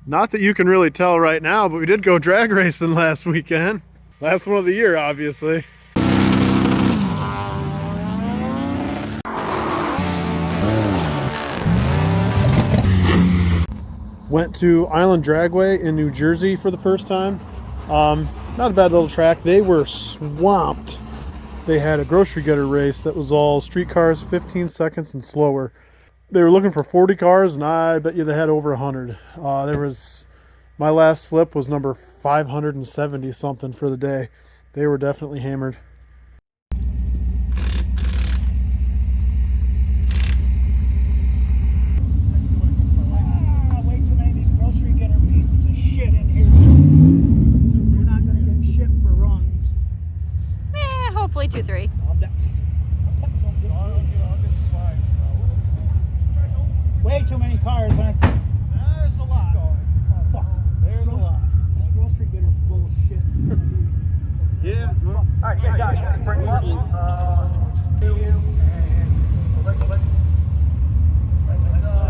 Not that you can really tell right now, but we did go drag racing last weekend. Last one of the year, obviously. Went to Island Dragway in New Jersey for the first time. Not a bad little track. They were swamped. They had a grocery getter race that was all street cars, 15 seconds and slower. They were looking for 40 cars, and I bet you they had over 100. My last slip was number 570 something for the day. They were definitely hammered. Way too many of these grocery getter pieces of shit in here. We're not gonna get shit for runs. Hopefully 2-3. Way too many cars, aren't there? There's a lot. Fuck. There's a lot. This grocery getter's bullshit. Yeah. Alright, yeah, guys, bring them up.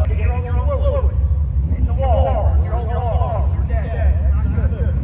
You're on your own fluid. Hit the wall. You're on your wall. You're dead. That's good.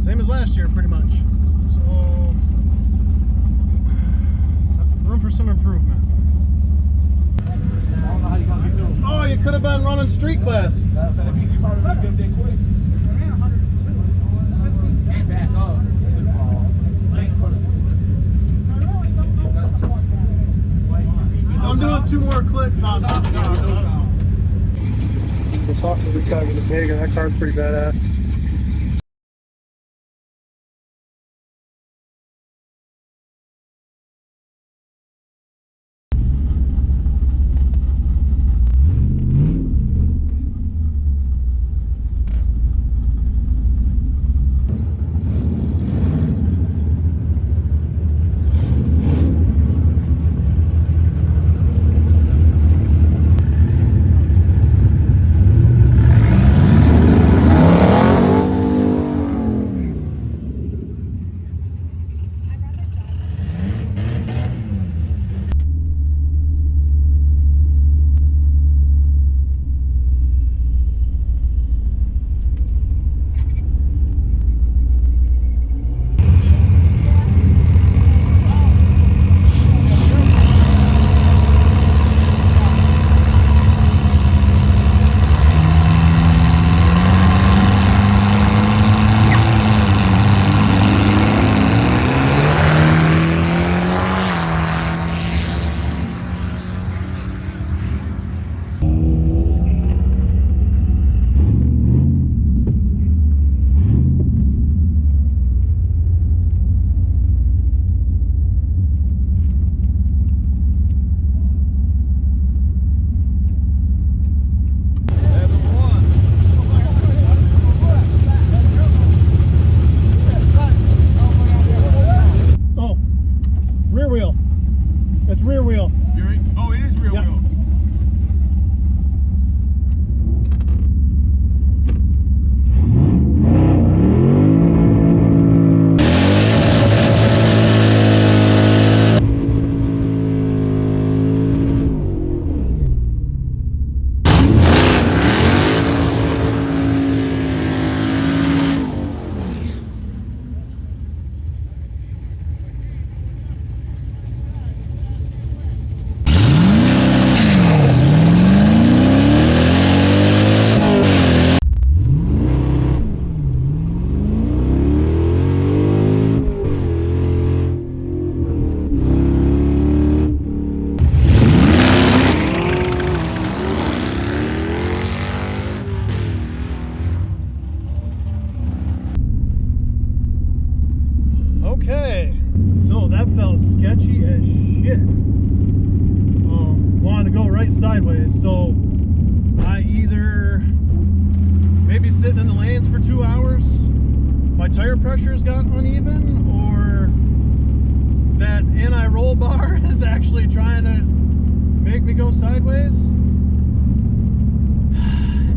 Same as last year, pretty much. So, room for some improvement. Oh, you could have been running street class. I'm doing 2 more clicks on top. We'll talk to the guy with the Vega. That car's pretty badass. wheel. It's rear wheel. Oh, it is rear Yep. wheel. Okay, so that felt sketchy as shit. Wanted to go right sideways, so I either maybe sitting in the lanes for 2 hours, my tire pressures got uneven, or that anti-roll bar is actually trying to make me go sideways.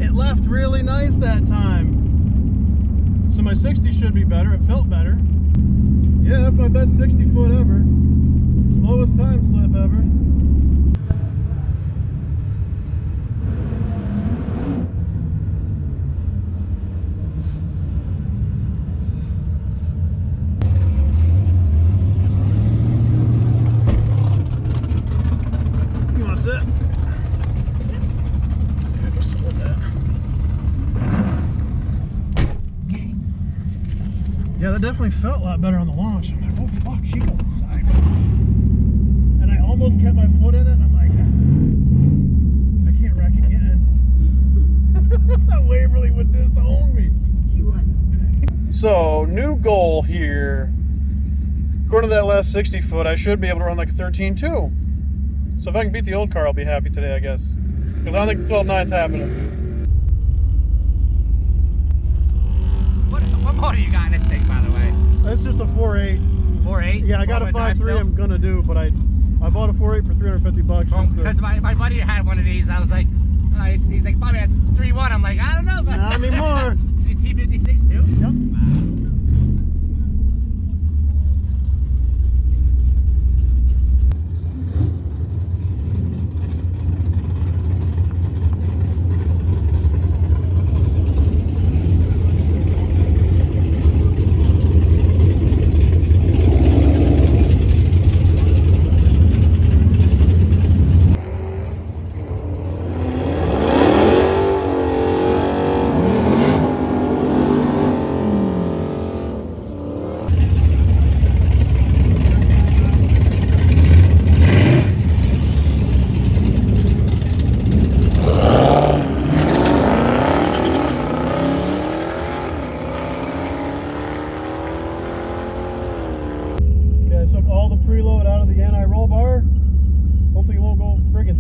It left really nice that time, so my 60 should be better. It felt better. Yeah, that's my best 60 foot ever. Slowest time slip ever. You want to sit? Yeah, just hold that. Yeah, that definitely felt a lot better on the launch. I'm like, oh fuck, she goes inside. And I almost kept my foot in it, and I'm like, I can't wreck again. Waverly would disown me. She would. So, new goal here. According to that last 60 foot, I should be able to run like a 13.2. So if I can beat the old car, I'll be happy today, I guess. Because I don't think the 12.9's happening. What motor you got in this thing, by the way? That's just a 4.8. 4.8? Yeah, I got a 5.3 I'm gonna do, but I bought a 4.8 for 350 bucks. Because my buddy had one of these, I was like, he's like, Bobby, that's 3.1. I'm like, I don't know, but Not anymore. Is it T56 too? Yep.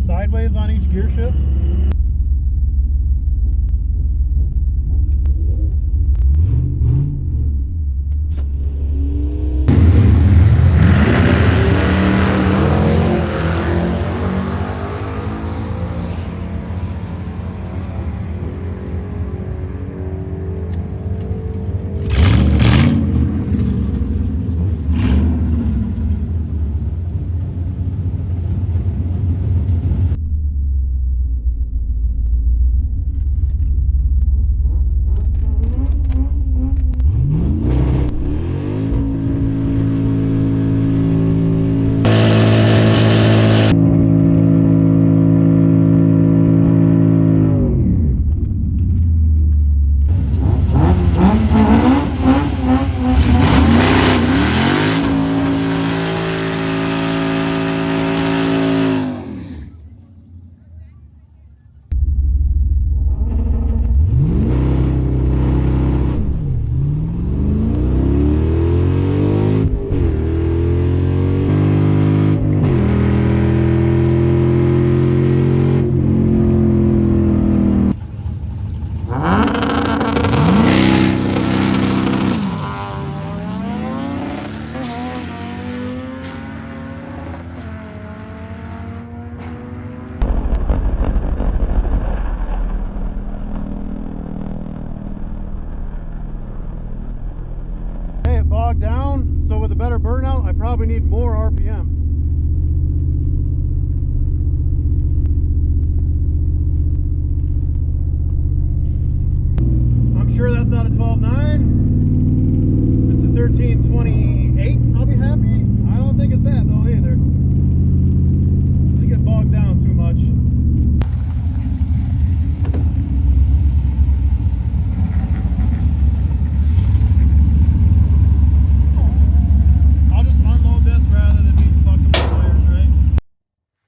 Sideways on each gear shift. probably need more RPM. I'm sure that's not a 12.9. It's a 13.28. I'll be happy. I don't think it's that though either. They get bogged down too much. I'll just unload this rather than be fucking with wires, right?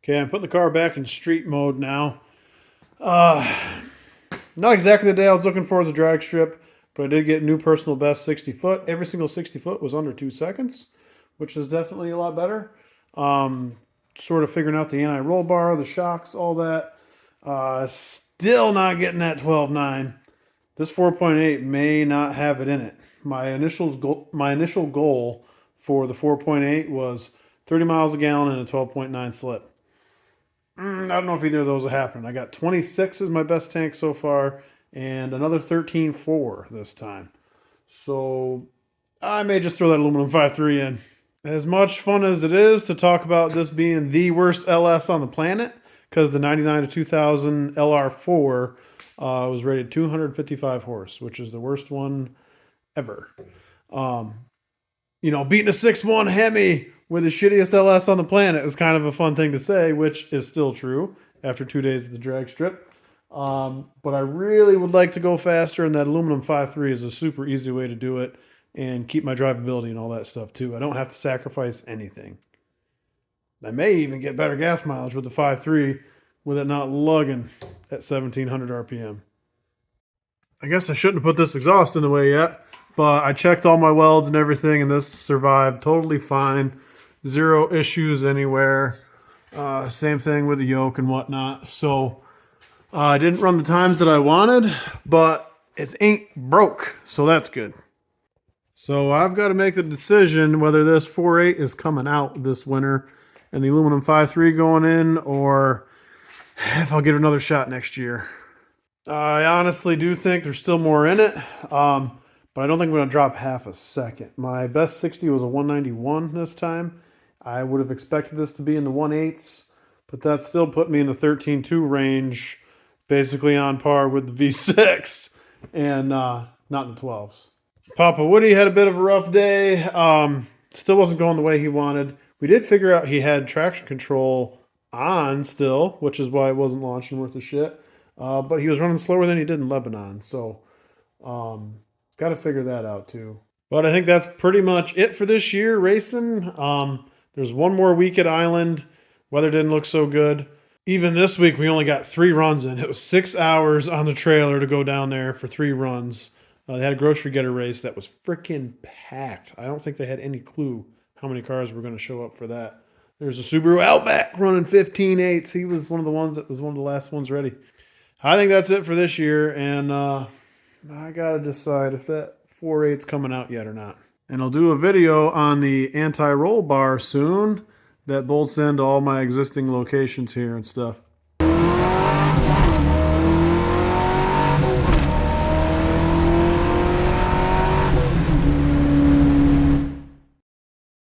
Okay, I'm putting the car back in street mode now. Not exactly the day I was looking for as a drag strip, but I did get new personal best 60 foot. Every single 60 foot was under 2 seconds, which is definitely a lot better. Sort of figuring out the anti-roll bar, the shocks, all that. Still not getting that 12.9. This 4.8 may not have it in it. My initial goal for the 4.8 was 30 miles a gallon and a 12.9 slip. I don't know if either of those will happen. I got 26 as my best tank so far, and another 13.4 this time. So I may just throw that aluminum 5.3 in. As much fun as it is to talk about this being the worst LS on the planet, because the 99 to 2000 LR4 was rated 255 horse, which is the worst one ever. You know, beating a 6.1 Hemi with the shittiest LS on the planet is kind of a fun thing to say, which is still true after 2 days of the drag strip. But I really would like to go faster, and that aluminum 5.3 is a super easy way to do it and keep my drivability and all that stuff too. I don't have to sacrifice anything. I may even get better gas mileage with the 5.3 with it not lugging at 1700 RPM. I guess I shouldn't have put this exhaust in the way yet, but I checked all my welds and everything, and this survived totally fine. Zero issues anywhere. Same thing with the yoke and whatnot. So I didn't run the times that I wanted, but it ain't broke, so that's good. So I've got to make the decision whether this 4.8 is coming out this winter and the aluminum 5.3 going in, or if I'll get another shot next year. I honestly do think there's still more in it, but I don't think I'm going to drop half a second. My best 60 was a 191 this time. I would have expected this to be in the 1.8s, but that still put me in the 13.2 range, basically on par with the V6, and not in the 12s. Papa Woody had a bit of a rough day. Still wasn't going the way he wanted. We did figure out he had traction control on still, which is why it wasn't launching worth a shit. But he was running slower than he did in Lebanon, so got to figure that out too. But I think that's pretty much it for this year racing. There's one more week at Island. Weather didn't look so good. Even this week, we only got 3 runs in. It was 6 hours on the trailer to go down there for 3 runs. They had a grocery getter race that was freaking packed. I don't think they had any clue how many cars were going to show up for that. There's a Subaru Outback running 15.8s. He was one of the ones that was one of the last ones ready. I think that's it for this year, and I got to decide if that 4.8's coming out yet or not. And I'll do a video on the anti-roll bar soon that bolts into all my existing locations here and stuff.